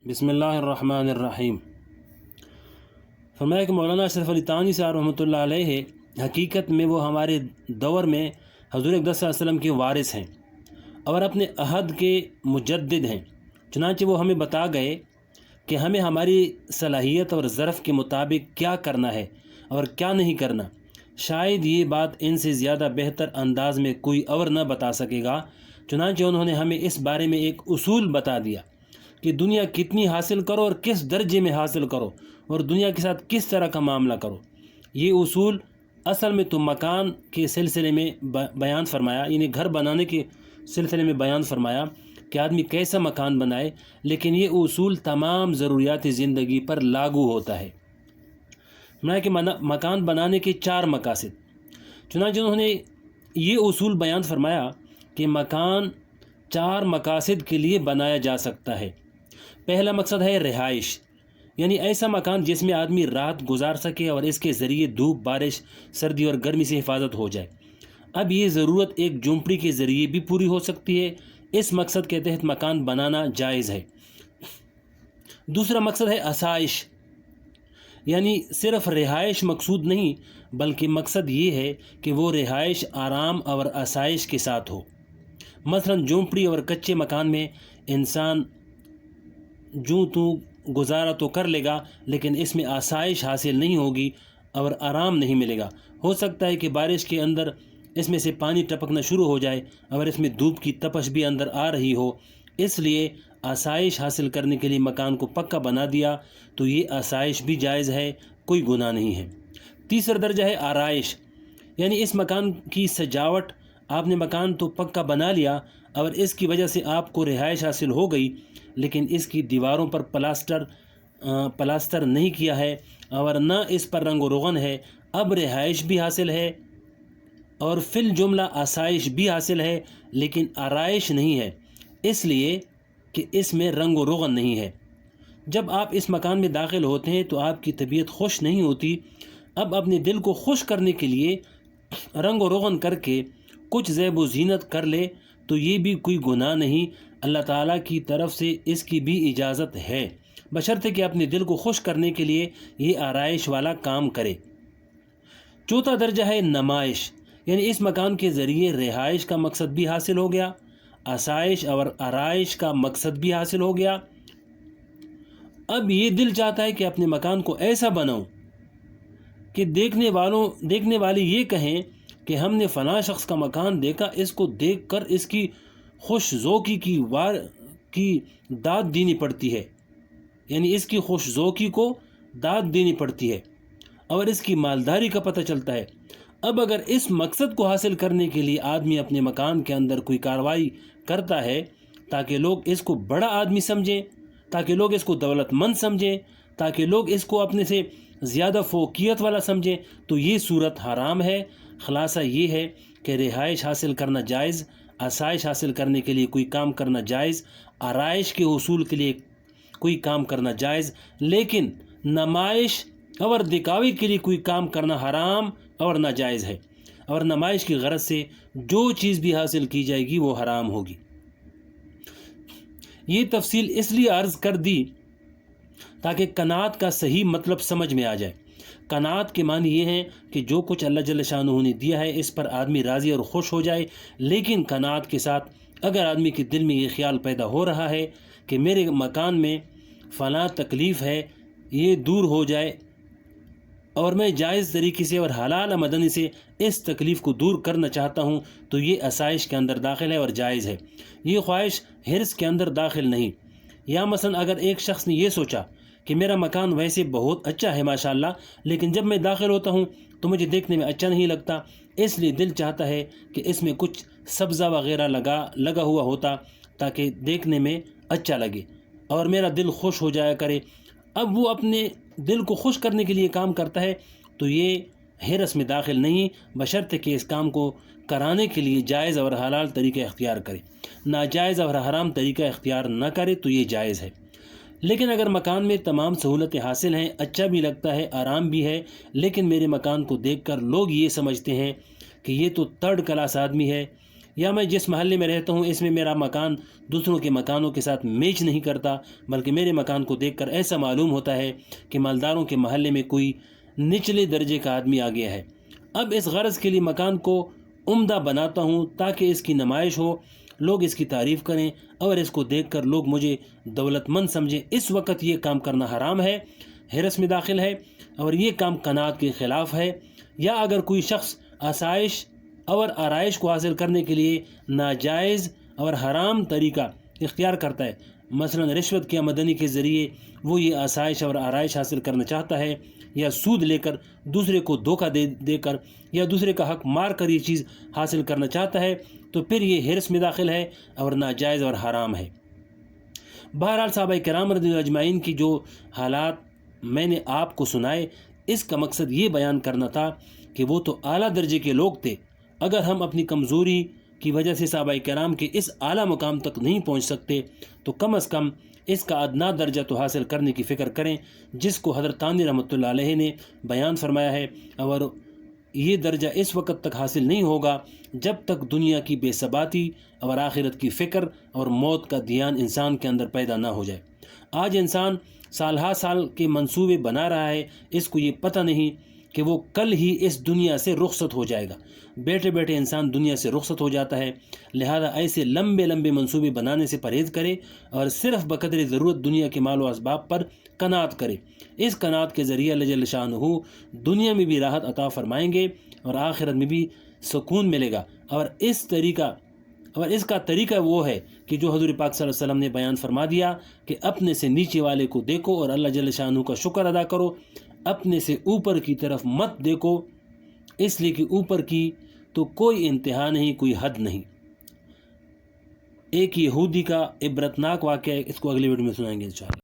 بسم اللہ الرحمن الرحیم۔ فرمایا کہ مولانا اشرف علی تھانوی صاحب رحمۃ اللہ علیہ حقیقت میں وہ ہمارے دور میں حضور اقدس صلی اللہ علیہ وسلم کے وارث ہیں اور اپنے عہد کے مجدد ہیں۔ چنانچہ وہ ہمیں بتا گئے کہ ہمیں ہماری صلاحیت اور ظرف کے مطابق کیا کرنا ہے اور کیا نہیں کرنا۔ شاید یہ بات ان سے زیادہ بہتر انداز میں کوئی اور نہ بتا سکے گا۔ چنانچہ انہوں نے ہمیں اس بارے میں ایک اصول بتا دیا کہ دنیا کتنی حاصل کرو اور کس درجے میں حاصل کرو اور دنیا کے ساتھ کس طرح کا معاملہ کرو۔ یہ اصول اصل میں تو مکان کے سلسلے میں بیان فرمایا، یعنی گھر بنانے کے سلسلے میں بیان فرمایا کہ آدمی کیسا مکان بنائے، لیکن یہ اصول تمام ضروریات زندگی پر لاگو ہوتا ہے۔ کہ مکان بنانے کے 4 مقاصد۔ چنانچہ انہوں نے یہ اصول بیان فرمایا کہ مکان 4 مقاصد کے لیے بنایا جا سکتا ہے۔ پہلا مقصد ہے رہائش، یعنی ایسا مکان جس میں آدمی رات گزار سکے اور اس کے ذریعے دھوپ، بارش، سردی اور گرمی سے حفاظت ہو جائے۔ اب یہ ضرورت ایک جھونپڑی کے ذریعے بھی پوری ہو سکتی ہے۔ اس مقصد کے تحت مکان بنانا جائز ہے۔ دوسرا مقصد ہے آسائش، یعنی صرف رہائش مقصود نہیں بلکہ مقصد یہ ہے کہ وہ رہائش آرام اور آسائش کے ساتھ ہو۔ مثلا جھونپڑی اور کچے مکان میں انسان جو تو گزارا تو کر لے گا، لیکن اس میں آسائش حاصل نہیں ہوگی اور آرام نہیں ملے گا۔ ہو سکتا ہے کہ بارش کے اندر اس میں سے پانی ٹپکنا شروع ہو جائے اور اس میں دھوپ کی تپش بھی اندر آ رہی ہو۔ اس لیے آسائش حاصل کرنے کے لیے مکان کو پکا بنا دیا تو یہ آسائش بھی جائز ہے، کوئی گناہ نہیں ہے۔ تیسرا درجہ ہے آرائش، یعنی اس مکان کی سجاوٹ۔ آپ نے مکان تو پکا بنا لیا اور اس کی وجہ سے آپ کو رہائش حاصل ہو گئی، لیکن اس کی دیواروں پر پلاسٹر نہیں کیا ہے اور نہ اس پر رنگ و روغن ہے۔ اب رہائش بھی حاصل ہے اور فی الجملہ آسائش بھی حاصل ہے، لیکن آرائش نہیں ہے، اس لیے کہ اس میں رنگ و روغن نہیں ہے۔ جب آپ اس مکان میں داخل ہوتے ہیں تو آپ کی طبیعت خوش نہیں ہوتی۔ اب اپنے دل کو خوش کرنے کے لیے رنگ و روغن کر کے کچھ زیب و زینت کر لے تو یہ بھی کوئی گناہ نہیں۔ اللہ تعالیٰ کی طرف سے اس کی بھی اجازت ہے، بشرطے کہ اپنے دل کو خوش کرنے کے لیے یہ آرائش والا کام کرے۔ چوتھا درجہ ہے نمائش، یعنی اس مکان کے ذریعے رہائش کا مقصد بھی حاصل ہو گیا، آسائش اور آرائش کا مقصد بھی حاصل ہو گیا۔ اب یہ دل چاہتا ہے کہ اپنے مکان کو ایسا بناؤں کہ دیکھنے والے یہ کہیں کہ ہم نے فلاں شخص کا مکان دیکھا، اس کو دیکھ کر اس کی خوش ذوقی کی داد دینی پڑتی ہے، یعنی اس کی خوش ذوقی کو داد دینی پڑتی ہے اور اس کی مالداری کا پتہ چلتا ہے۔ اب اگر اس مقصد کو حاصل کرنے کے لیے آدمی اپنے مکان کے اندر کوئی کارروائی کرتا ہے تاکہ لوگ اس کو بڑا آدمی سمجھیں، تاکہ لوگ اس کو دولت مند سمجھیں، تاکہ لوگ اس کو اپنے سے زیادہ فوقیت والا سمجھیں، تو یہ صورت حرام ہے۔ خلاصہ یہ ہے کہ رہائش حاصل کرنا جائز، آسائش حاصل کرنے کے لیے کوئی کام کرنا جائز، آرائش کے حصول کے لیے کوئی کام کرنا جائز، لیکن نمائش اور دکھاوے کے لیے کوئی کام کرنا حرام اور ناجائز ہے، اور نمائش کی غرض سے جو چیز بھی حاصل کی جائے گی وہ حرام ہوگی۔ یہ تفصیل اس لیے عرض کر دی تاکہ قناعت کا صحیح مطلب سمجھ میں آ جائے۔ قناعت کے معنی یہ ہیں کہ جو کچھ اللہ جل شانہ نے دیا ہے اس پر آدمی راضی اور خوش ہو جائے، لیکن قناعت کے ساتھ اگر آدمی کے دل میں یہ خیال پیدا ہو رہا ہے کہ میرے مکان میں فلاں تکلیف ہے، یہ دور ہو جائے اور میں جائز طریقے سے اور حلال آمدنی سے اس تکلیف کو دور کرنا چاہتا ہوں، تو یہ آسائش کے اندر داخل ہے اور جائز ہے۔ یہ خواہش حرص کے اندر داخل نہیں۔ یا مثلا اگر ایک شخص نے یہ سوچا کہ میرا مکان ویسے بہت اچھا ہے ماشاءاللہ، لیکن جب میں داخل ہوتا ہوں تو مجھے دیکھنے میں اچھا نہیں لگتا، اس لیے دل چاہتا ہے کہ اس میں کچھ سبزہ وغیرہ لگا ہوا ہوتا تاکہ دیکھنے میں اچھا لگے اور میرا دل خوش ہو جایا کرے۔ اب وہ اپنے دل کو خوش کرنے کے لیے کام کرتا ہے تو یہ حرص میں داخل نہیں، بشرطے کہ اس کام کو کرانے کے لیے جائز اور حلال طریقہ اختیار کرے، ناجائز اور حرام طریقہ اختیار نہ کرے تو یہ جائز ہے۔ لیکن اگر مکان میں تمام سہولتیں حاصل ہیں، اچھا بھی لگتا ہے، آرام بھی ہے، لیکن میرے مکان کو دیکھ کر لوگ یہ سمجھتے ہیں کہ یہ تو تھرڈ کلاس آدمی ہے، یا میں جس محلے میں رہتا ہوں اس میں میرا مکان دوسروں کے مکانوں کے ساتھ میچ نہیں کرتا، بلکہ میرے مکان کو دیکھ کر ایسا معلوم ہوتا ہے کہ مالداروں کے محلے میں کوئی نچلے درجے کا آدمی آ گیا ہے۔ اب اس غرض کے لیے مکان کو عمدہ بناتا ہوں تاکہ اس کی نمائش ہو، لوگ اس کی تعریف کریں اور اس کو دیکھ کر لوگ مجھے دولت مند سمجھیں۔ اس وقت یہ کام کرنا حرام ہے، حرص میں داخل ہے، اور یہ کام قناعت کے خلاف ہے۔ یا اگر کوئی شخص آسائش اور آرائش کو حاصل کرنے کے لیے ناجائز اور حرام طریقہ اختیار کرتا ہے، مثلا رشوت کی آمدنی کے ذریعے وہ یہ آسائش اور آرائش حاصل کرنا چاہتا ہے، یا سود لے کر دوسرے کو دھوکہ دے کر یا دوسرے کا حق مار کر یہ چیز حاصل کرنا چاہتا ہے، تو پھر یہ حرص میں داخل ہے اور ناجائز اور حرام ہے۔ بہرحال صحابہ کرام رضی اللہ اجمعین کی جو حالات میں نے آپ کو سنائے، اس کا مقصد یہ بیان کرنا تھا کہ وہ تو اعلیٰ درجے کے لوگ تھے۔ اگر ہم اپنی کمزوری کی وجہ سے صحابہ کرام کے اس اعلیٰ مقام تک نہیں پہنچ سکتے تو کم از کم اس کا ادنا درجہ تو حاصل کرنے کی فکر کریں جس کو حضرت تھانوی رحمۃ اللہ علیہ نے بیان فرمایا ہے، اور یہ درجہ اس وقت تک حاصل نہیں ہوگا جب تک دنیا کی بے ثباتی اور آخرت کی فکر اور موت کا دھیان انسان کے اندر پیدا نہ ہو جائے۔ آج انسان سال ہا سال کے منصوبے بنا رہا ہے، اس کو یہ پتہ نہیں کہ وہ کل ہی اس دنیا سے رخصت ہو جائے گا۔ بیٹھے بیٹھے انسان دنیا سے رخصت ہو جاتا ہے، لہذا ایسے لمبے لمبے منصوبے بنانے سے پرہیز کرے اور صرف بقدر ضرورت دنیا کے مال و اسباب پر قناعت کرے۔ اس قناعت کے ذریعے اللہ جل شانہ دنیا میں بھی راحت عطا فرمائیں گے اور آخرت میں بھی سکون ملے گا۔ اور اس کا طریقہ وہ ہے کہ جو حضور پاک صلی اللہ علیہ وسلم نے بیان فرما دیا کہ اپنے سے نیچے والے کو دیکھو اور اللہ جل شانہ کا شکر ادا کرو، اپنے سے اوپر کی طرف مت دیکھو، اس لیے کہ اوپر کی تو کوئی انتہا نہیں، کوئی حد نہیں۔ ایک یہودی کا عبرتناک واقعہ ہے، اس کو اگلی ویڈیو میں سنائیں گے انشاءاللہ۔